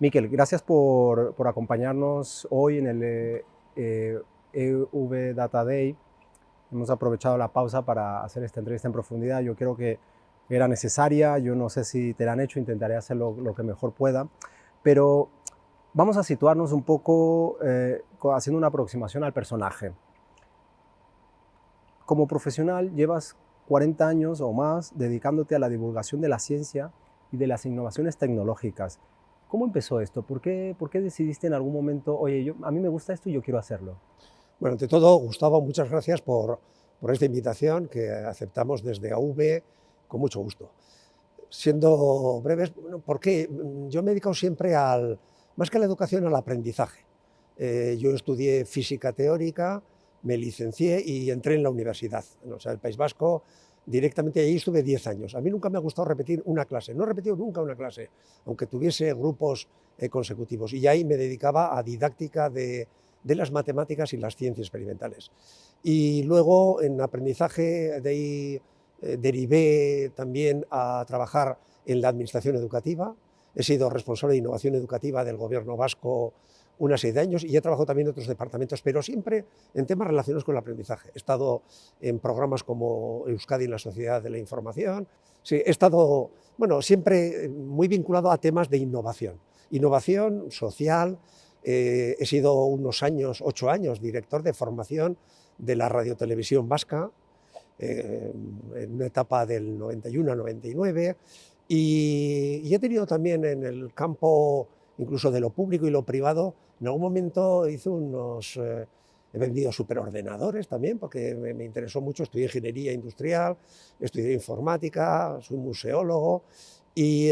Miquel, gracias por acompañarnos hoy en el EV Data Day. Hemos aprovechado la pausa para hacer esta entrevista en profundidad. Yo creo que era necesaria. Yo no sé si te la han hecho, intentaré hacerlo lo que mejor pueda. Pero vamos a situarnos un poco haciendo una aproximación al personaje. Como profesional llevas 40 años o más dedicándote a la divulgación de la ciencia y de las innovaciones tecnológicas. ¿Cómo empezó esto? ¿Por qué decidiste en algún momento, oye, a mí me gusta esto y yo quiero hacerlo? Bueno, ante todo, Gustavo, muchas gracias por esta invitación que aceptamos desde AV con mucho gusto. Siendo breves, bueno, ¿por qué? Yo me he dedicado siempre más que a la educación, al aprendizaje. Yo estudié física teórica, me licencié y entré en la universidad, o sea, el País Vasco, directamente allí estuve 10 años. A mí nunca me ha gustado repetir una clase, no he repetido nunca una clase, aunque tuviese grupos consecutivos. Y ahí me dedicaba a didáctica de las matemáticas y las ciencias experimentales. Y luego en aprendizaje de ahí derivé también a trabajar en la administración educativa. He sido responsable de innovación educativa del gobierno vasco una serie de años y he trabajado también en otros departamentos, pero siempre en temas relacionados con el aprendizaje. He estado en programas como Euskadi en la Sociedad de la Información. Sí, he estado, bueno, siempre muy vinculado a temas de innovación social. He sido unos años, 8 años, director de formación de la radiotelevisión vasca, en una etapa del 91 a 99, y he tenido también en el campo incluso de lo público y lo privado, en algún momento he vendido superordenadores también, porque me interesó mucho, estudié ingeniería industrial, estudié informática, soy museólogo, y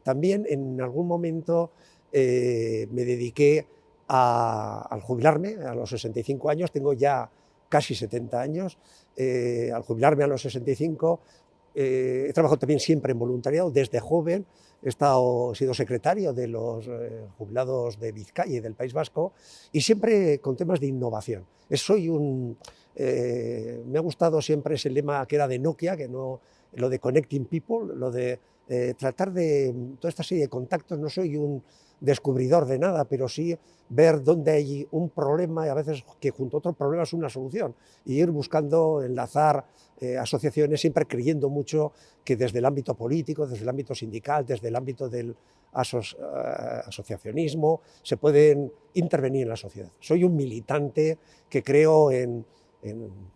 también en algún momento me dediqué al jubilarme a los 65 años, tengo ya casi 70 años, al jubilarme a los 65 he trabajado también siempre en voluntariado desde joven, he sido secretario de los jubilados de Vizcaya y del País Vasco y siempre con temas de innovación. Me ha gustado siempre ese lema que era de Nokia, que no, lo de Connecting People, lo de tratar de toda esta serie de contactos. No soy un descubridor de nada, pero sí ver dónde hay un problema y a veces que junto a otro problema es una solución y ir buscando enlazar asociaciones, siempre creyendo mucho que desde el ámbito político, desde el ámbito sindical, desde el ámbito del asociacionismo, se pueden intervenir en la sociedad. Soy un militante que creo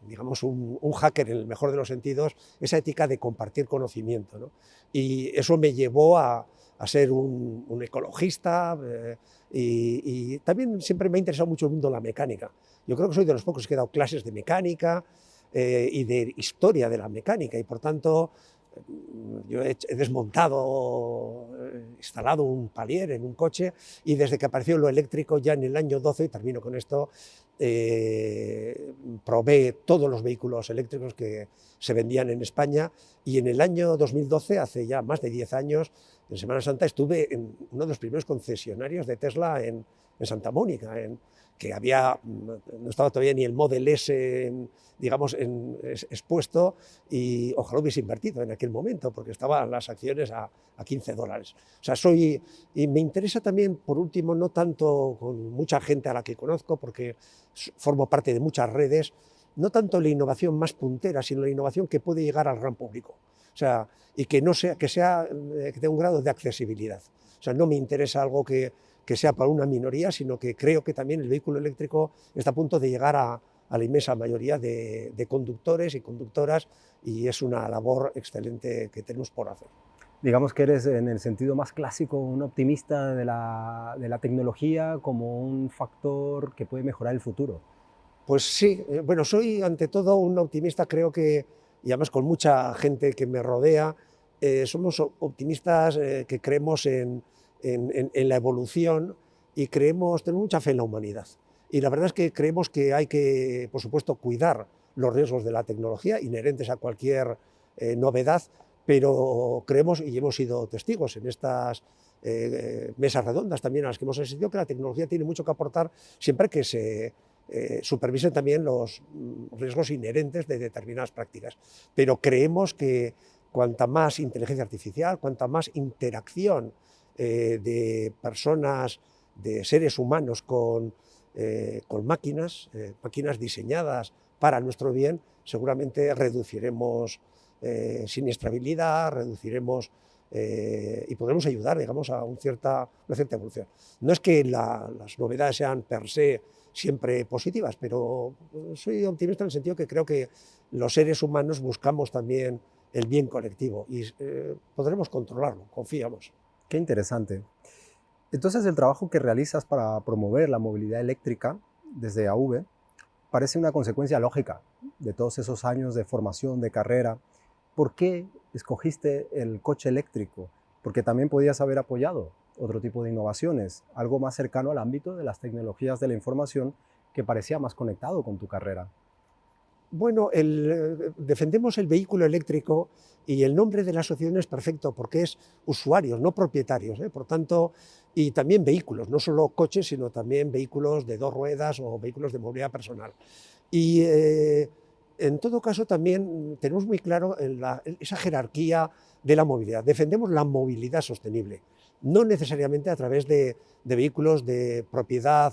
digamos, un hacker en el mejor de los sentidos, esa ética de compartir conocimiento, ¿no? Y eso me llevó a ser un ecologista y también siempre me ha interesado mucho el mundo de la mecánica. Yo creo que soy de los pocos que he dado clases de mecánica y de historia de la mecánica y por tanto yo he desmontado, instalado un palier en un coche y desde que apareció lo eléctrico ya en el año 12, y termino con esto, probé todos los vehículos eléctricos que se vendían en España y en el año 2012, hace ya más de 10 años, en Semana Santa estuve en uno de los primeros concesionarios de Tesla en Santa Mónica, que no estaba todavía ni el Model S, digamos, expuesto y ojalá hubiese invertido en aquel momento porque estaban las acciones a $15. O sea, y me interesa también, por último, no tanto con mucha gente a la que conozco porque formo parte de muchas redes, no tanto la innovación más puntera, sino la innovación que puede llegar al gran público. O sea, y que tenga un grado de accesibilidad. O sea, no me interesa algo que sea para una minoría, sino que creo que también el vehículo eléctrico está a punto de llegar a la inmensa mayoría de conductores y conductoras y es una labor excelente que tenemos por hacer. Digamos que eres en el sentido más clásico un optimista de la tecnología como un factor que puede mejorar el futuro. Pues sí, bueno, soy ante todo un optimista, creo que, y además con mucha gente que me rodea, somos optimistas que creemos en la evolución y tenemos mucha fe en la humanidad. Y la verdad es que creemos que hay que, por supuesto, cuidar los riesgos de la tecnología inherentes a cualquier novedad, pero creemos, y hemos sido testigos en estas mesas redondas también a las que hemos asistido, que la tecnología tiene mucho que aportar siempre que se supervisen también los riesgos inherentes de determinadas prácticas. Pero creemos que cuanta más inteligencia artificial, cuanta más interacción de personas, de seres humanos con máquinas, máquinas diseñadas para nuestro bien, seguramente reduciremos siniestrabilidad, reduciremos y podremos ayudar, digamos, a una cierta evolución. No es que las novedades sean per se siempre positivas, pero soy optimista en el sentido que creo que los seres humanos buscamos también el bien colectivo y podremos controlarlo, confiamos. Qué interesante. Entonces, el trabajo que realizas para promover la movilidad eléctrica desde AV parece una consecuencia lógica de todos esos años de formación, de carrera. ¿Por qué escogiste el coche eléctrico? Porque también podías haber apoyado otro tipo de innovaciones, algo más cercano al ámbito de las tecnologías de la información que parecía más conectado con tu carrera. Bueno, defendemos el vehículo eléctrico y el nombre de la asociación es perfecto porque es usuarios, no propietarios, por tanto, y también vehículos, no solo coches, sino también vehículos de 2 ruedas o vehículos de movilidad personal. Y en todo caso también tenemos muy claro esa jerarquía de la movilidad. Defendemos la movilidad sostenible, no necesariamente a través de vehículos de propiedad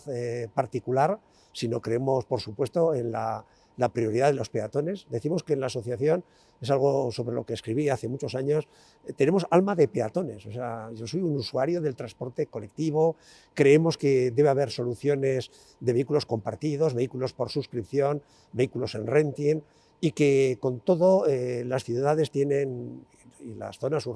particular, sino creemos, por supuesto, en la prioridad de los peatones. Decimos que en la asociación, es algo sobre lo que escribí hace muchos años, tenemos alma de peatones. O sea, yo soy un usuario del transporte colectivo, creemos que debe haber soluciones de vehículos compartidos, vehículos por suscripción, vehículos en renting, y que con todo las ciudades tienen, y las zonas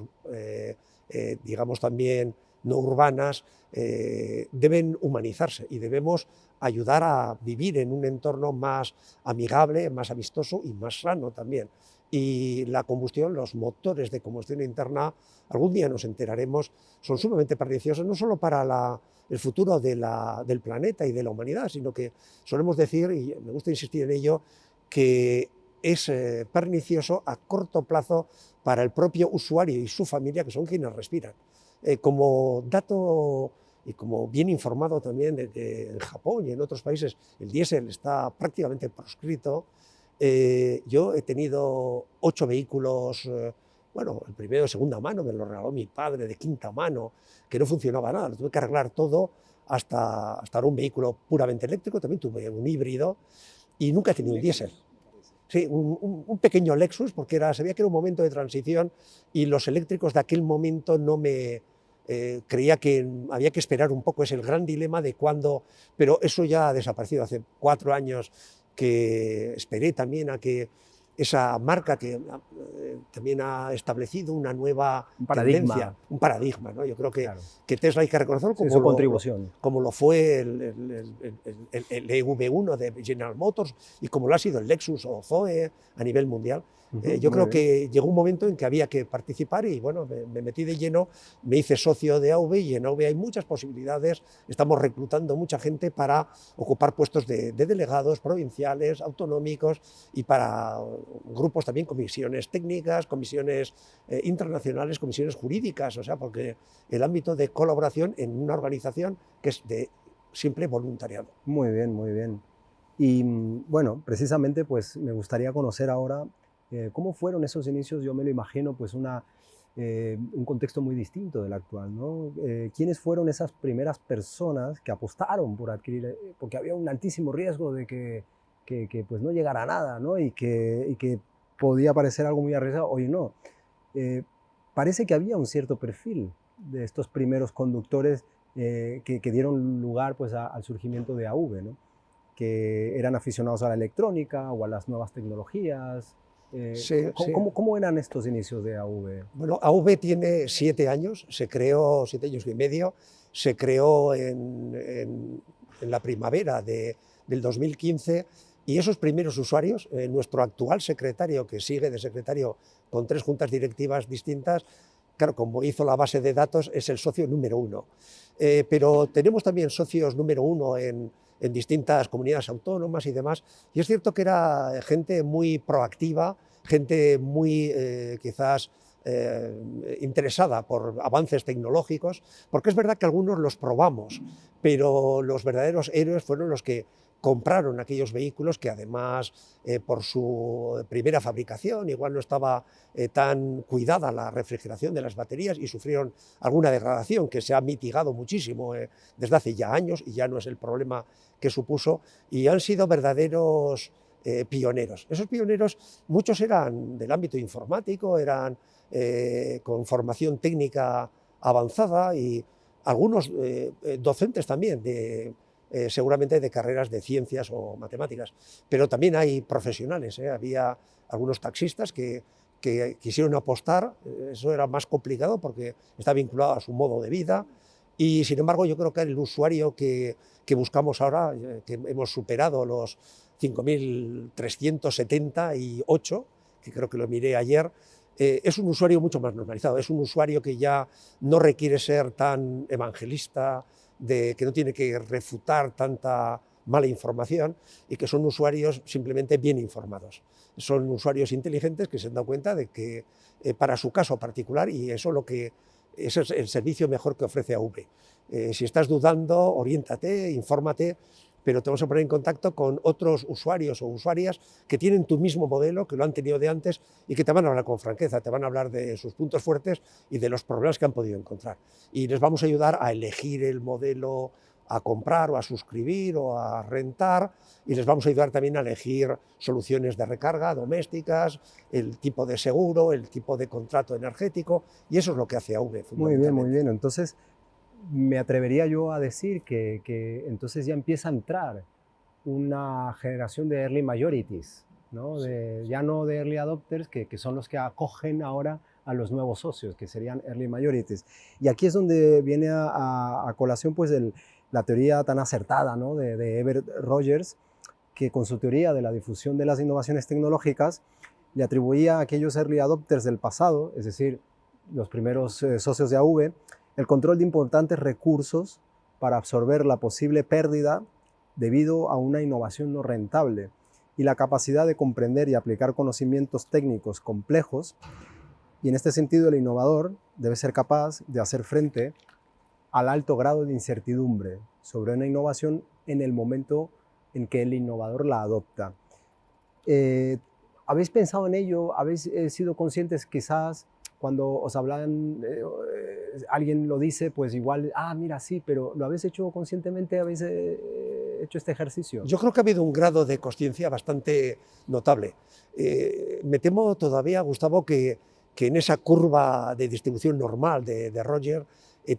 digamos también no urbanas, deben humanizarse y debemos ayudar a vivir en un entorno más amigable, más amistoso y más sano también. Y la combustión, los motores de combustión interna, algún día nos enteraremos, son sumamente perniciosos, no solo para el futuro del planeta y de la humanidad, sino que solemos decir, y me gusta insistir en ello, que es pernicioso a corto plazo para el propio usuario y su familia, que son quienes respiran. Como dato y como bien informado también de que en Japón y en otros países el diésel está prácticamente proscrito, yo he tenido 8 vehículos, bueno, el primero de segunda mano me lo regaló mi padre, de quinta mano, que no funcionaba nada, lo tuve que arreglar todo hasta ahora un vehículo puramente eléctrico, también tuve un híbrido y nunca he tenido un diésel. Sí, un pequeño Lexus, porque sabía que era un momento de transición y los eléctricos de aquel momento no me... creía que había que esperar un poco, es el gran dilema de cuándo, pero eso ya ha desaparecido. Hace 4 años que esperé también a que esa marca que también ha establecido una nueva tendencia, un paradigma, ¿no? Yo creo que, Claro. que Tesla hay que reconocerlo como, Sí, su contribución. como lo fue el EV1 de General Motors y como lo ha sido el Lexus o Zoe a nivel mundial. Yo creo que llegó un momento en que había que participar y bueno, me metí de lleno, me hice socio de AV y en AV hay muchas posibilidades, estamos reclutando mucha gente para ocupar puestos de delegados provinciales, autonómicos y para grupos también, comisiones técnicas, comisiones internacionales, comisiones jurídicas, o sea, porque el ámbito de colaboración en una organización que es de simple voluntariado. Muy bien, muy bien. Y bueno, precisamente pues me gustaría conocer ahora cómo fueron esos inicios. Yo me lo imagino pues un contexto muy distinto del actual, ¿no? ¿Quiénes fueron esas primeras personas que apostaron por adquirir, porque había un altísimo riesgo de que pues no llegara a nada, ¿no? Y que podía parecer algo muy arriesgado, hoy no. Parece que había un cierto perfil de estos primeros conductores que dieron lugar pues al surgimiento de AV, ¿no? Que eran aficionados a la electrónica o a las nuevas tecnologías. ¿Cómo eran estos inicios de AV? Bueno, AV tiene 7 años, se creó 7 años y medio, se creó en la primavera del 2015 y esos primeros usuarios, nuestro actual secretario, que sigue de secretario con 3 juntas directivas distintas, claro, como hizo la base de datos, es el socio número 1. Pero tenemos también socios número 1 en distintas comunidades autónomas y demás, y es cierto que era gente muy proactiva, gente muy quizás interesada por avances tecnológicos, porque es verdad que algunos los probamos, pero los verdaderos héroes fueron los que compraron aquellos vehículos que además por su primera fabricación igual no estaba tan cuidada la refrigeración de las baterías y sufrieron alguna degradación que se ha mitigado muchísimo desde hace ya años y ya no es el problema que supuso, y han sido verdaderos pioneros. Esos pioneros, muchos eran del ámbito informático, eran con formación técnica avanzada y algunos docentes también, seguramente de carreras de ciencias o matemáticas, pero también hay profesionales, había algunos taxistas que quisieron apostar, eso era más complicado porque está vinculado a su modo de vida, y sin embargo yo creo que el usuario que buscamos ahora, que hemos superado los 5.378, que creo que lo miré ayer, es un usuario mucho más normalizado, es un usuario que ya no requiere ser tan evangelista, que no tiene que refutar tanta mala información y que son usuarios simplemente bien informados. Son usuarios inteligentes que se han dado cuenta de que para su caso particular, y eso ese es el servicio mejor que ofrece AV. Si estás dudando, oriéntate, infórmate, pero te vamos a poner en contacto con otros usuarios o usuarias que tienen tu mismo modelo, que lo han tenido de antes y que te van a hablar con franqueza, te van a hablar de sus puntos fuertes y de los problemas que han podido encontrar. Y les vamos a ayudar a elegir el modelo a comprar o a suscribir o a rentar, y les vamos a ayudar también a elegir soluciones de recarga domésticas, el tipo de seguro, el tipo de contrato energético, y eso es lo que hace AV fundamentalmente. Muy bien, muy bien. Entonces, me atrevería yo a decir que entonces ya empieza a entrar una generación de early majorities, ¿no? Ya no de early adopters, que son los que acogen ahora a los nuevos socios, que serían early majorities. Y aquí es donde viene a colación pues la teoría tan acertada, ¿no? de Everett Rogers, que con su teoría de la difusión de las innovaciones tecnológicas le atribuía a aquellos early adopters del pasado, es decir, los primeros socios de AV, el control de importantes recursos para absorber la posible pérdida debido a una innovación no rentable y la capacidad de comprender y aplicar conocimientos técnicos complejos. Y en este sentido, el innovador debe ser capaz de hacer frente al alto grado de incertidumbre sobre una innovación en el momento en que el innovador la adopta. ¿Habéis pensado en ello? ¿Habéis sido conscientes quizás cuando os hablan, alguien lo dice, pues igual, mira, sí, pero ¿lo habéis hecho conscientemente? ¿Habéis hecho este ejercicio? Yo creo que ha habido un grado de consciencia bastante notable. Me temo todavía, Gustavo, que en esa curva de distribución normal de Roger,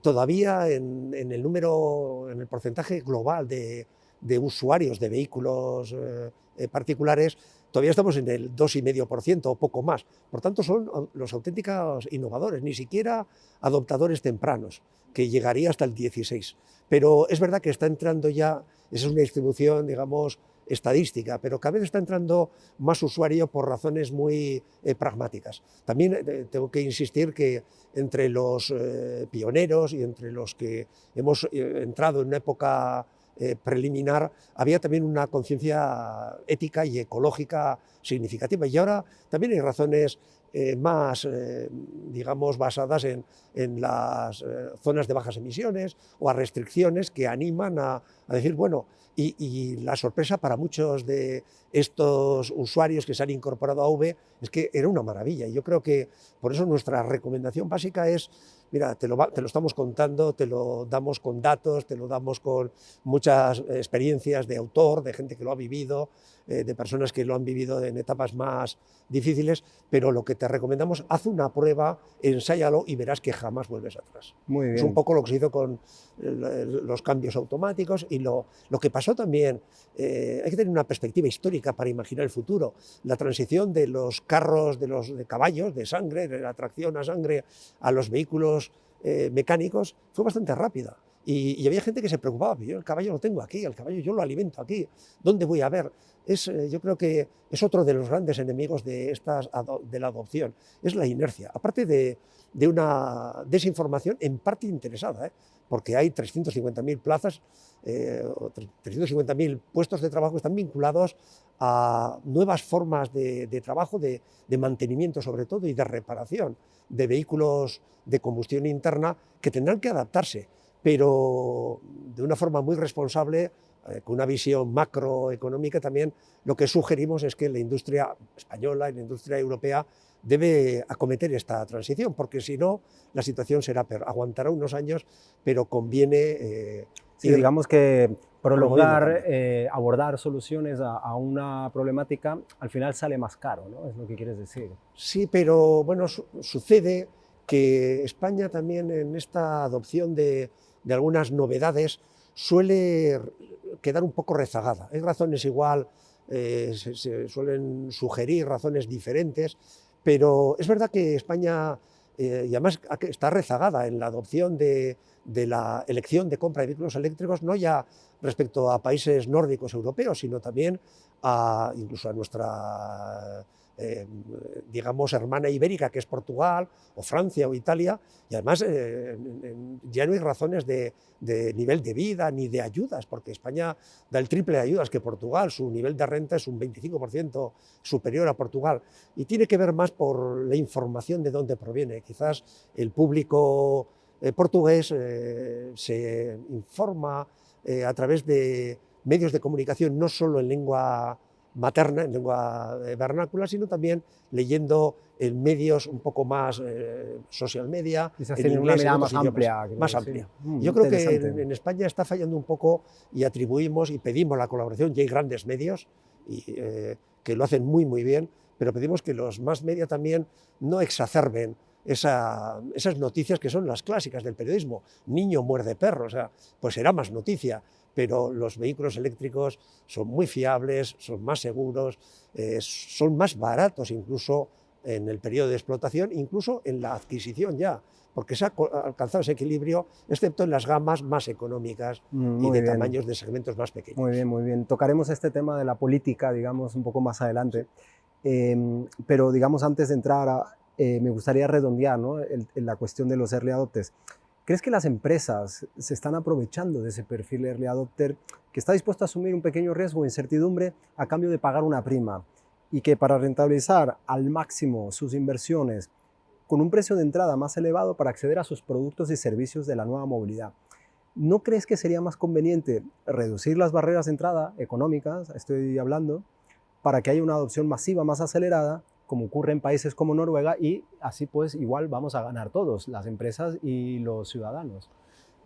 todavía en el número, en el porcentaje global de usuarios de vehículos particulares, todavía estamos en el 2,5% o poco más. Por tanto, son los auténticos innovadores, ni siquiera adoptadores tempranos, que llegaría hasta el 16%. Pero es verdad que está entrando ya, esa es una distribución, digamos, estadística, pero cada vez está entrando más usuario por razones muy pragmáticas. También tengo que insistir que entre los pioneros y entre los que hemos entrado en una época preliminar, había también una conciencia ética y ecológica significativa. Y ahora también hay razones más, digamos, basadas en las zonas de bajas emisiones o a restricciones que animan a decir, bueno, y la sorpresa para muchos de estos usuarios que se han incorporado a AV es que era una maravilla. Y yo creo que por eso nuestra recomendación básica es, mira, te lo estamos contando, te lo damos con datos, te lo damos con muchas experiencias de autor, de gente que lo ha vivido, de personas que lo han vivido en etapas más difíciles, pero lo que te recomendamos, haz una prueba, ensáyalo y verás que jamás vuelves atrás. Muy bien. Es un poco lo que se hizo con los cambios automáticos y lo que pasó también, hay que tener una perspectiva histórica para imaginar el futuro. La transición de los carros, de caballos, de sangre, de la tracción a sangre a los vehículos mecánicos fue bastante rápida. Y había gente que se preocupaba, yo el caballo lo tengo aquí, el caballo yo lo alimento aquí, ¿dónde voy a ver? Yo creo que es otro de los grandes enemigos de la adopción, es la inercia, aparte de una desinformación en parte interesada, porque hay 350.000 plazas, 350.000 puestos de trabajo que están vinculados a nuevas formas de trabajo, de mantenimiento sobre todo y de reparación de vehículos de combustión interna que tendrán que adaptarse, pero de una forma muy responsable con una visión macroeconómica también, lo que sugerimos es que la industria española y la industria europea debe acometer esta transición, porque si no, la situación será peor. Aguantará unos años, pero conviene sí, digamos que prolongar, promoviendo abordar soluciones a una problemática, al final sale más caro, ¿no? Es lo que quieres decir. Sí, pero bueno, sucede que España también en esta adopción de algunas novedades suele quedar un poco rezagada. Hay razones igual, se suelen sugerir razones diferentes, pero es verdad que España, y además está rezagada en la adopción de la elección de compra de vehículos eléctricos, no ya respecto a países nórdicos europeos, sino también incluso a nuestra digamos, hermana ibérica, que es Portugal, o Francia, o Italia, y además ya no hay razones de nivel de vida ni de ayudas, porque España da el triple de ayudas que Portugal, su nivel de renta es un 25% superior a Portugal, y tiene que ver más por la información de dónde proviene. Quizás el público portugués se informa a través de medios de comunicación, no solo en lengua materna, en lengua vernácula, sino también leyendo en medios un poco más social media, Quizás en tienen inglés, una mirada en más otros idiomas, amplia. más amplia. Yo creo que en España está fallando un poco y atribuimos y pedimos la colaboración, y hay grandes medios que lo hacen muy bien, pero pedimos que los más media también no exacerben esas noticias que son las clásicas del periodismo. Niño muerde perro, o sea, pues será más noticia, pero los vehículos eléctricos son muy fiables, son más seguros, son más baratos incluso en el periodo de explotación, incluso en la adquisición ya, porque se ha alcanzado ese equilibrio, excepto en las gamas más económicas y de tamaños de segmentos más pequeños. Muy bien, muy bien. Tocaremos este tema de la política, digamos, un poco más adelante, pero digamos, antes de entrar, me gustaría redondear, ¿no?, la cuestión de los early adopters. ¿Crees que las empresas se están aprovechando de ese perfil early adopter que está dispuesto a asumir un pequeño riesgo o incertidumbre a cambio de pagar una prima y que para rentabilizar al máximo sus inversiones con un precio de entrada más elevado para acceder a sus productos y servicios de la nueva movilidad? ¿No crees que sería más conveniente reducir las barreras de entrada económicas, estoy hablando, para que haya una adopción masiva más acelerada, como ocurre en países como Noruega, y así pues igual vamos a ganar todos, las empresas y los ciudadanos?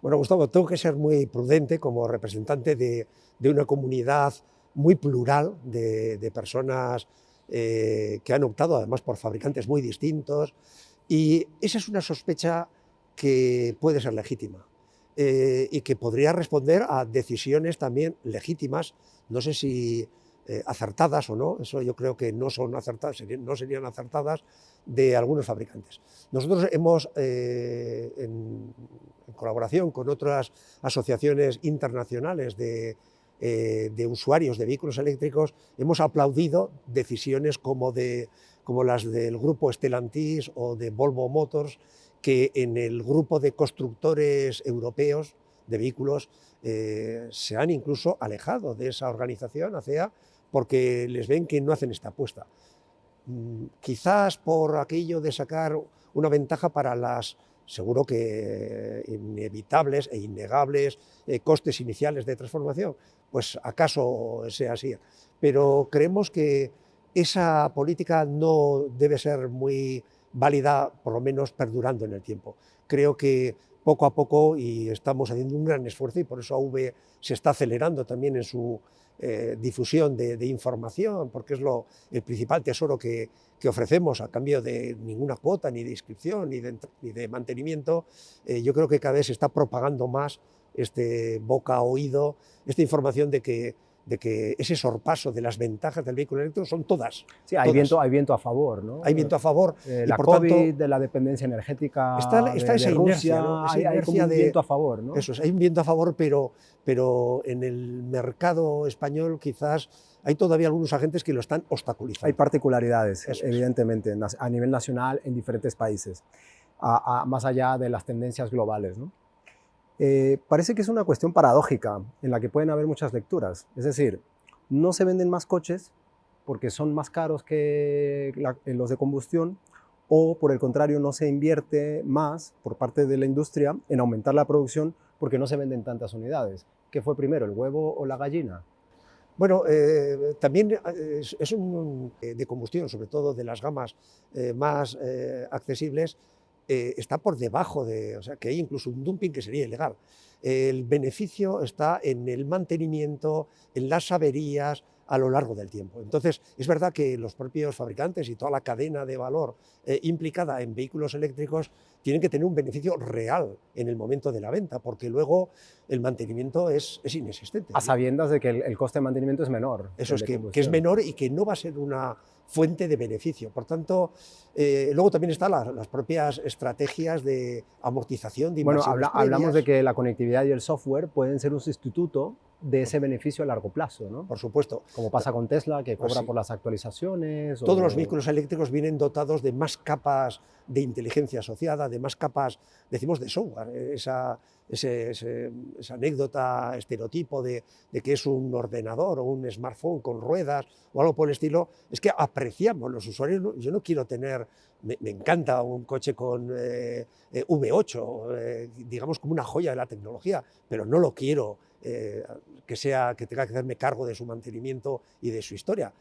Bueno, Gustavo, tengo que ser muy prudente como representante de una comunidad muy plural de personas que han optado además por fabricantes muy distintos, y esa es una sospecha que puede ser legítima y que podría responder a decisiones también legítimas, no sé si acertadas o no, eso yo creo que no son acertadas, no serían acertadas, de algunos fabricantes. Nosotros hemos, en colaboración con otras asociaciones internacionales de usuarios de vehículos eléctricos, hemos aplaudido decisiones como las del grupo Stellantis o de Volvo Motors, que en el grupo de constructores europeos de vehículos se han incluso alejado de esa organización, ACEA, porque les ven que no hacen esta apuesta. Quizás por aquello de sacar una ventaja para las, seguro que inevitables e innegables costes iniciales de transformación, pues acaso sea así. Pero creemos que esa política no debe ser muy válida, por lo menos perdurando en el tiempo. Creo que poco a poco, y estamos haciendo un gran esfuerzo, y por eso AV se está acelerando también en su difusión de información, porque es el principal tesoro que ofrecemos a cambio de ninguna cuota, ni de inscripción, ni de mantenimiento. Yo creo que cada vez se está propagando más boca a oído, esta información de que ese sorpaso de las ventajas del vehículo eléctrico son todas. Sí, hay viento a favor, ¿no? Hay viento a favor. La COVID, de la dependencia energética está esa de inercia, Rusia, ¿no? hay como un viento a favor, ¿no? Eso es, hay un viento a favor, pero en el mercado español quizás hay todavía algunos agentes que lo están obstaculizando. Hay particularidades, evidentemente, a nivel nacional en diferentes países, más allá de las tendencias globales, ¿no? Parece que es una cuestión paradójica en la que pueden haber muchas lecturas. Es decir, no se venden más coches porque son más caros que los de combustión, o por el contrario no se invierte más por parte de la industria en aumentar la producción porque no se venden tantas unidades. ¿Qué fue primero, el huevo o la gallina? Bueno, también es de combustión, sobre todo de las gamas más accesibles, está por debajo o sea, que hay incluso un dumping que sería ilegal. El beneficio está en el mantenimiento, en las averías a lo largo del tiempo. Entonces, es verdad que los propios fabricantes y toda la cadena de valor implicada en vehículos eléctricos tienen que tener un beneficio real en el momento de la venta, porque luego el mantenimiento es inexistente. A sabiendas de que el coste de mantenimiento es menor. Eso es que es menor y que no va a ser una fuente de beneficio. Por tanto, luego también están las propias estrategias de amortización de inversiones. Bueno, hablamos de que la conectividad y el software pueden ser un sustituto de ese beneficio a largo plazo, ¿no? Por supuesto. Como pasa con Tesla, que cobra sí. por las actualizaciones. Todos los vehículos eléctricos vienen dotados de más capas de inteligencia asociada, de más capas, decimos, de software. Esa anécdota, estereotipo de que es un ordenador o un smartphone con ruedas o algo por el estilo, es que apreciamos los usuarios. Yo no quiero tener, me encanta un coche con V8, digamos como una joya de la tecnología, pero no lo quiero que tenga que hacerme cargo de su mantenimiento y de su historia.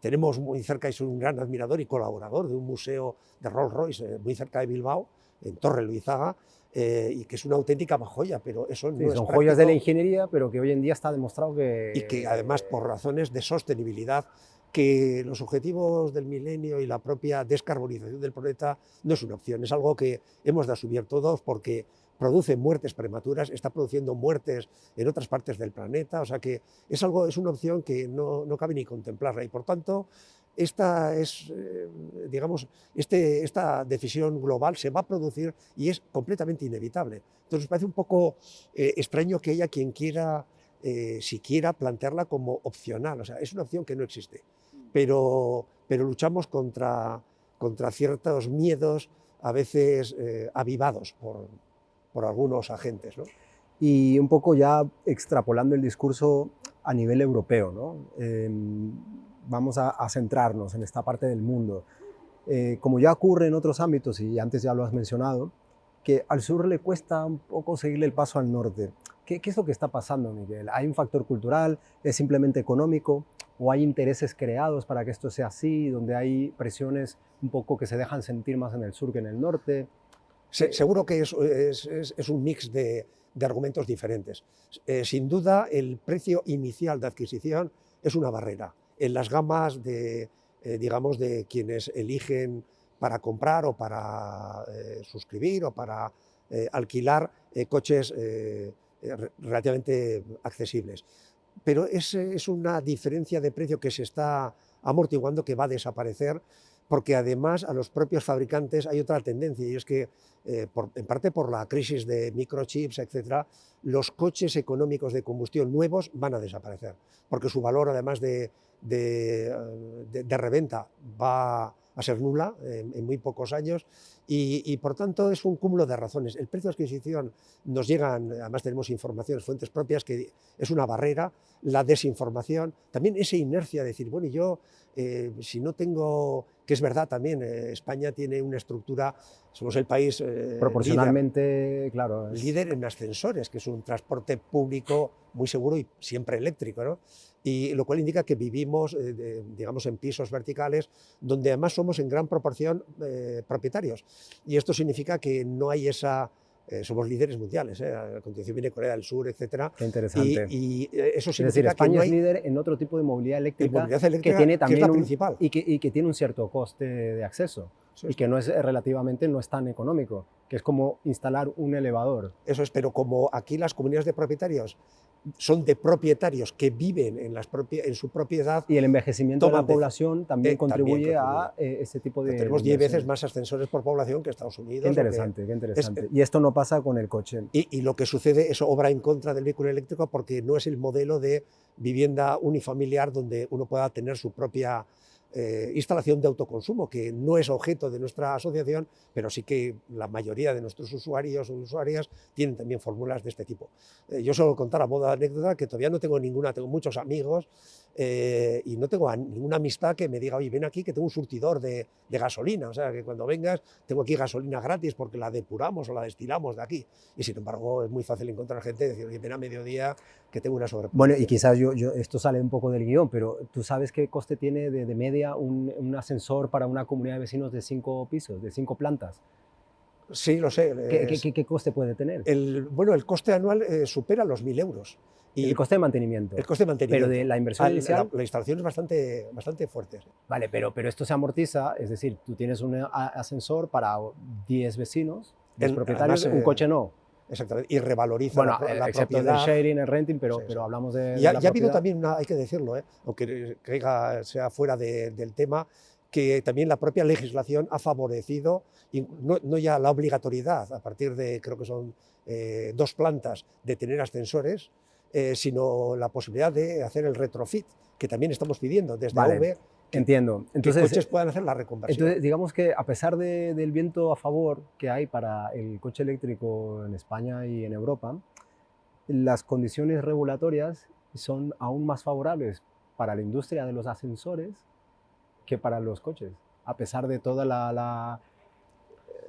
Tenemos muy cerca, es un gran admirador y colaborador de un museo de Rolls-Royce muy cerca de Bilbao, en Torre Luizaga, y que es una auténtica joya, pero eso no es son práctico. Joyas de la ingeniería, pero que hoy en día está demostrado que... Y que además, por razones de sostenibilidad, que los objetivos del milenio y la propia descarbonización del planeta no es una opción, es algo que hemos de asumir todos porque produce muertes prematuras, está produciendo muertes en otras partes del planeta, o sea que es una opción que no cabe ni contemplarla y por tanto esta decisión global se va a producir y es completamente inevitable. Entonces me parece un poco extraño que haya quien quiera siquiera plantearla como opcional, o sea, es una opción que no existe, pero luchamos contra ciertos miedos a veces avivados por algunos agentes, ¿no? Y un poco ya extrapolando el discurso a nivel europeo, ¿no? Vamos a centrarnos en esta parte del mundo. Como ya ocurre en otros ámbitos, y antes ya lo has mencionado, que al sur le cuesta un poco seguirle el paso al norte. ¿Qué es lo que está pasando, Miguel? ¿Hay un factor cultural? ¿Es simplemente económico? ¿O hay intereses creados para que esto sea así, donde hay presiones un poco que se dejan sentir más en el sur que en el norte? Seguro que es un mix de argumentos diferentes. Sin duda, el precio inicial de adquisición es una barrera. En las gamas digamos, de quienes eligen para comprar o para suscribir o para alquilar coches relativamente accesibles. Pero es una diferencia de precio que se está amortiguando, que va a desaparecer, porque además a los propios fabricantes hay otra tendencia, y es que, en parte por la crisis de microchips, etc., los coches económicos de combustión nuevos van a desaparecer, porque su valor, además de reventa, va a ser nula en muy pocos años, y por tanto es un cúmulo de razones. El precio de adquisición nos llegan, además tenemos informaciones, fuentes propias, que es una barrera, la desinformación, también esa inercia de decir, bueno, y yo, si no tengo, que es verdad también, España tiene una estructura, somos el país proporcionalmente, claro, líder en ascensores, que es un transporte público muy seguro y siempre eléctrico, ¿no? Y lo cual indica que vivimos, digamos, en pisos verticales, donde además somos en gran proporción propietarios. Y esto significa que no hay somos líderes mundiales, a continuación viene Corea del Sur, etc. Qué interesante. Y eso significa es decir, España que no hay, es líder en otro tipo de movilidad eléctrica, que tiene también que es la principal. y que tiene un cierto coste de acceso, y que no es tan económico, que es como instalar un elevador. Eso es, pero como aquí las comunidades de propietarios son de propietarios que viven en su propiedad. Y el envejecimiento de la población también contribuye a ese tipo de... Tenemos 10 veces más ascensores por población que Estados Unidos. Qué interesante, qué interesante. Y esto no pasa con el coche. Y lo que sucede, eso obra en contra del vehículo eléctrico, porque no es el modelo de vivienda unifamiliar donde uno pueda tener su propia instalación de autoconsumo, que no es objeto de nuestra asociación, pero sí que la mayoría de nuestros usuarios o usuarias tienen también fórmulas de este tipo. Yo suelo contar a modo de anécdota que todavía no tengo ninguna, tengo muchos amigos y no tengo ninguna amistad que me diga, oye, ven aquí que tengo un surtidor de gasolina, o sea, que cuando vengas tengo aquí gasolina gratis porque la depuramos o la destilamos de aquí. Y sin embargo es muy fácil encontrar gente y decir, oye, ven a mediodía que tengo una sobreproducción. Bueno, y quizás esto sale un poco del guión, pero ¿tú sabes qué coste tiene de media un ascensor para una comunidad de vecinos de 5 pisos, de 5 plantas? Sí, lo sé. ¿Qué coste puede tener? Bueno, el coste anual supera los 1.000 euros. Y el coste de mantenimiento. El coste de mantenimiento. Pero de la inversión inicial. La instalación es bastante fuerte. Sí. Vale, pero esto se amortiza, es decir, tú tienes un ascensor para 10 vecinos, 10 propietarios, un coche no. Exactamente, y revaloriza bueno, la excepto propiedad. el sharing, el renting, pero Sí. hablamos de Ya la ha habido también, hay que decirlo, aunque sea fuera del tema, que también la propia legislación ha favorecido, y no ya la obligatoriedad, a partir de, creo que son 2 plantas, de tener ascensores, sino la posibilidad de hacer el retrofit, que también estamos pidiendo desde AV. Entiendo. Entonces, que coches puedan hacer la reconversión. Entonces, digamos que a pesar del viento a favor que hay para el coche eléctrico en España y en Europa, las condiciones regulatorias son aún más favorables para la industria de los ascensores que para los coches, a pesar de toda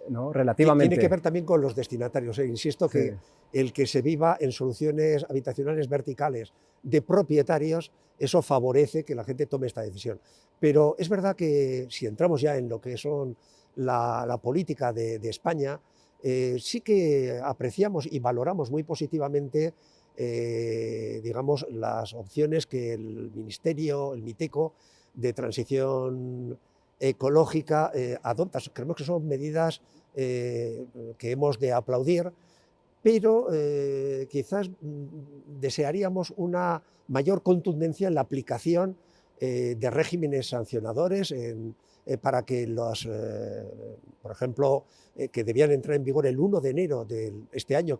¿no? Relativamente. Tiene que ver también con los destinatarios. Insisto que el que se viva en soluciones habitacionales verticales de propietarios, eso favorece que la gente tome esta decisión. Pero es verdad que si entramos ya en lo que son la política de España, sí que apreciamos y valoramos muy positivamente digamos, las opciones que el Ministerio, el MITECO, de transición ecológica adopta. Creemos que son medidas que hemos de aplaudir, pero quizás desearíamos una mayor contundencia en la aplicación de regímenes sancionadores para que por ejemplo, que debían entrar en vigor el 1 de enero de este año,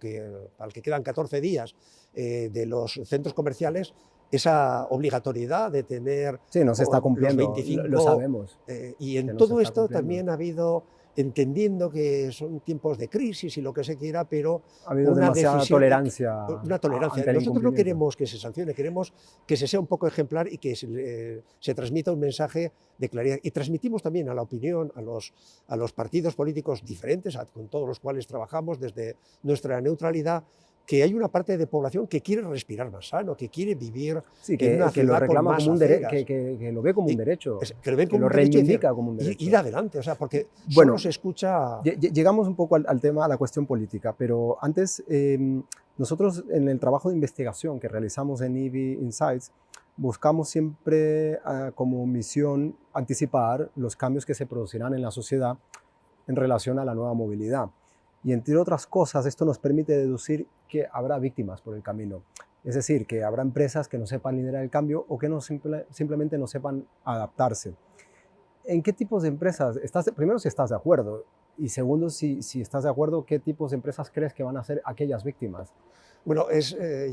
al que quedan 14 días, de los centros comerciales, esa obligatoriedad de tener sí, no se está cumpliendo, los 25, lo sabemos. Y en todo esto también ha habido, entendiendo que son tiempos de crisis y lo que se quiera, pero ha habido demasiada tolerancia. Una tolerancia. Nosotros no queremos que se sancione, queremos que se sea un poco ejemplar y que se transmita un mensaje de claridad. Y transmitimos también a la opinión, a los partidos políticos diferentes, con todos los cuales trabajamos desde nuestra neutralidad, que hay una parte de población que quiere respirar más sano, que quiere vivir en una ciudad lo reclama con más como un derecho, aceras. que lo ve como un derecho, que lo ven como un reivindica como un derecho. Ir adelante, o sea, porque solo se escucha. Llegamos un poco al tema, a la cuestión política, pero antes nosotros en el trabajo de investigación que realizamos en EV Insights buscamos siempre como misión anticipar los cambios que se producirán en la sociedad en relación a la nueva movilidad. Y entre otras cosas, esto nos permite deducir que habrá víctimas por el camino. Es decir, que habrá empresas que no sepan liderar el cambio o que simplemente no sepan adaptarse. ¿En qué tipos de empresas? Primero, si estás de acuerdo. Y segundo, si estás de acuerdo, ¿qué tipos de empresas crees que van a ser aquellas víctimas? Bueno,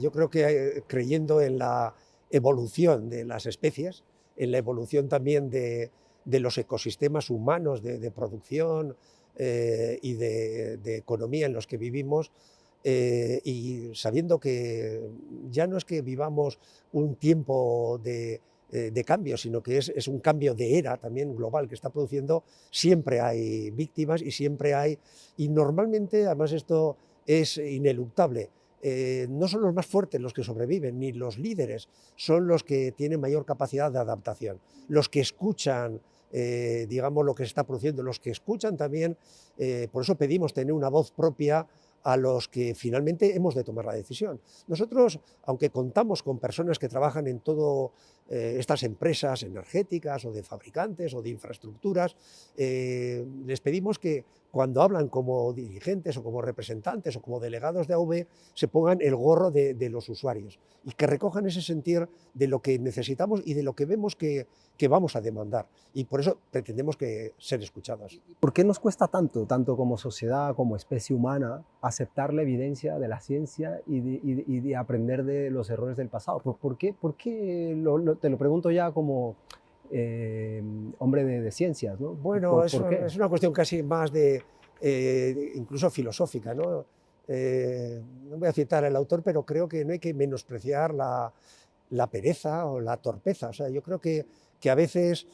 yo creo que creyendo en la evolución de las especies, en la evolución también de los ecosistemas humanos de producción, y de economía en los que vivimos, y sabiendo que ya no es que vivamos un tiempo de cambio, sino que es un cambio de era también global que está produciendo, siempre hay víctimas y normalmente, además esto es ineluctable, no son los más fuertes los que sobreviven, ni los líderes, son los que tienen mayor capacidad de adaptación, los que escuchan digamos, lo que se está produciendo, los que escuchan también, por eso pedimos tener una voz propia a los que finalmente hemos de tomar la decisión. Nosotros, aunque contamos con personas que trabajan en todas estas empresas energéticas o de fabricantes o de infraestructuras, les pedimos que cuando hablan como dirigentes o como representantes o como delegados de AV, se pongan el gorro de los usuarios y que recojan ese sentir de lo que necesitamos y de lo que vemos que vamos a demandar. Y por eso pretendemos ser escuchados. ¿Por qué nos cuesta tanto como sociedad, como especie humana, aceptar la evidencia de la ciencia y de aprender de los errores del pasado? ¿Por qué? Te lo pregunto ya como hombre de ciencias, ¿no? Bueno, ¿Por qué? es una cuestión casi más incluso filosófica, ¿no? No voy a citar al autor, pero creo que no hay que menospreciar la pereza o la torpeza. O sea, yo creo que a veces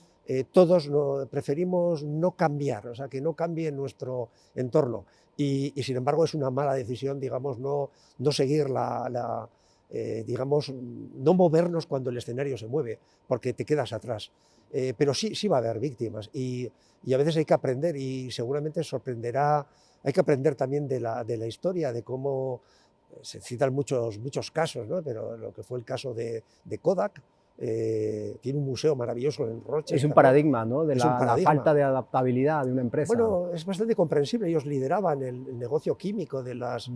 todos preferimos no cambiar, o sea, que no cambie nuestro entorno. Y sin embargo es una mala decisión, digamos, no seguir digamos, no movernos cuando el escenario se mueve, porque te quedas atrás. Pero sí va a haber víctimas y a veces hay que aprender y seguramente sorprenderá. Hay que aprender también de la historia, de cómo se citan muchos casos, ¿no? Pero lo que fue el caso de Kodak, tiene un museo maravilloso en Rochester. Es un paradigma, ¿no? De Es un la paradigma. falta de adaptabilidad de una empresa. Bueno, es bastante comprensible. Ellos lideraban el negocio químico de las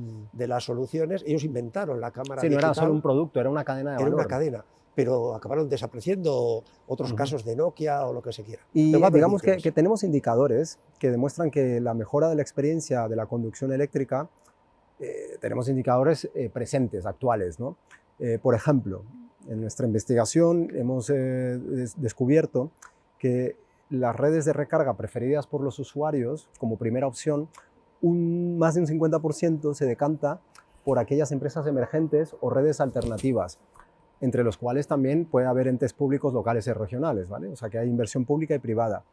soluciones. Ellos inventaron la cámara Sí, no digital. era solo un producto, era una cadena de valor. Era una cadena, pero acabaron desapareciendo otros casos de Nokia o lo que se quiera. Y digamos que tenemos indicadores que demuestran que la mejora de la experiencia de la conducción eléctrica, tenemos indicadores presentes, actuales, ¿no? Por ejemplo, en nuestra investigación hemos descubierto que las redes de recarga preferidas por los usuarios como primera opción, más de un 50% se decanta por aquellas empresas emergentes o redes alternativas, entre los cuales también puede haber entes públicos locales y regionales, ¿vale? O sea que hay inversión pública y privada.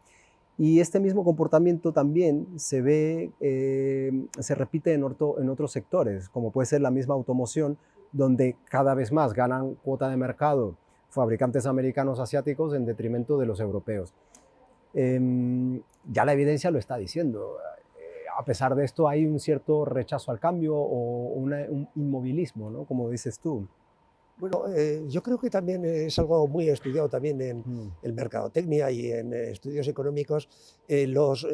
Y este mismo comportamiento también se repite en otros sectores, como puede ser la misma automoción, donde cada vez más ganan cuota de mercado fabricantes americanos, asiáticos, en detrimento de los europeos. Ya la evidencia lo está diciendo. A pesar de esto hay un cierto rechazo al cambio o un inmovilismo, ¿no? Como dices tú. Bueno, yo creo que también es algo muy estudiado también en mercadotecnia y en estudios económicos. Los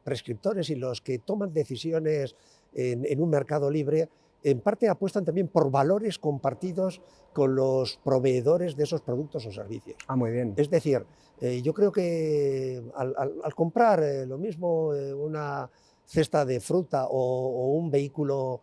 prescriptores y los que toman decisiones en un mercado libre, en parte apuestan también por valores compartidos con los proveedores de esos productos o servicios. Ah, muy bien. Es decir, yo creo que al comprar lo mismo una cesta de fruta o un vehículo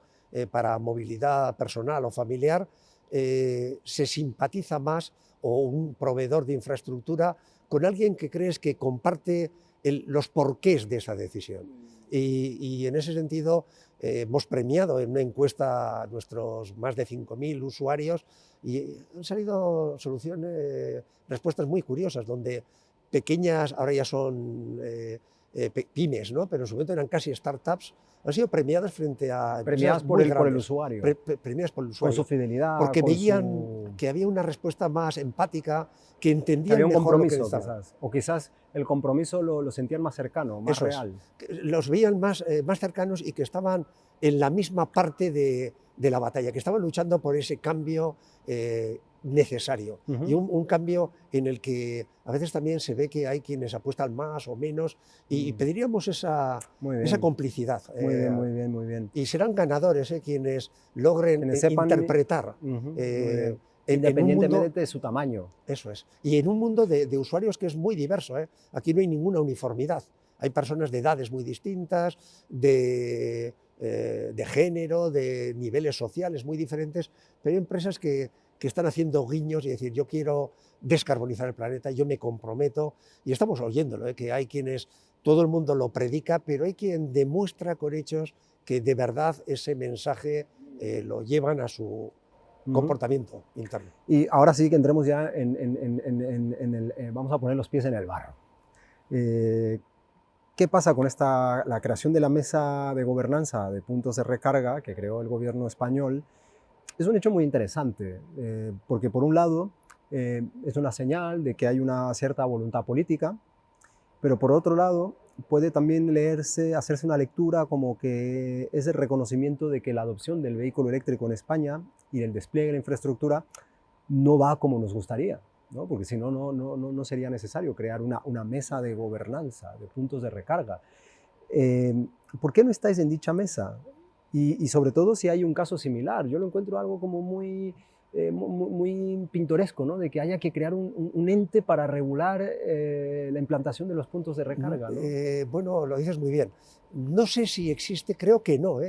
para movilidad personal o familiar, se simpatiza más, o un proveedor de infraestructura, con alguien que crees que comparte los porqués de esa decisión. Y en ese sentido hemos premiado en una encuesta a nuestros más de 5.000 usuarios y han salido respuestas muy curiosas, donde pequeñas, ahora ya son pymes, ¿no? Pero en su momento eran casi startups, han sido premiadas frente a premiadas por el usuario. Premiadas por el usuario. Con su fidelidad. Porque veían que había una respuesta más empática, que entendían un mejor compromiso, lo que necesitaban. o quizás el compromiso lo sentían más cercano, más real. Los veían más cercanos y que estaban en la misma parte de la batalla, que estaban luchando por ese cambio necesario. Y un cambio en el que a veces también se ve que hay quienes apuestan más o menos y pediríamos esa complicidad. Muy bien. Y serán ganadores quienes logren interpretar. Independientemente de su tamaño. Eso es. Y en un mundo de usuarios que es muy diverso. Aquí no hay ninguna uniformidad. Hay personas de edades muy distintas, de género, de niveles sociales muy diferentes, pero hay empresas que están haciendo guiños y decir, yo quiero descarbonizar el planeta, yo me comprometo, y estamos oyéndolo, que hay quienes, todo el mundo lo predica, pero hay quien demuestra con hechos que de verdad ese mensaje lo llevan a su comportamiento interno. Y ahora sí que entremos ya vamos a poner los pies en el barro. ¿Qué pasa con la creación de la mesa de gobernanza de puntos de recarga que creó el gobierno español? Es un hecho muy interesante, porque por un lado es una señal de que hay una cierta voluntad política, pero por otro lado puede también hacerse una lectura como que es el reconocimiento de que la adopción del vehículo eléctrico en España y el despliegue de la infraestructura no va como nos gustaría, ¿no? Porque si no, no sería necesario crear una mesa de gobernanza de puntos de recarga. ¿Por qué no estáis en dicha mesa? Y sobre todo si hay un caso similar. Yo lo encuentro algo como muy pintoresco, ¿no? De que haya que crear un ente para regular la implantación de los puntos de recarga, ¿no? Bueno, lo dices muy bien. No sé si existe, creo que no.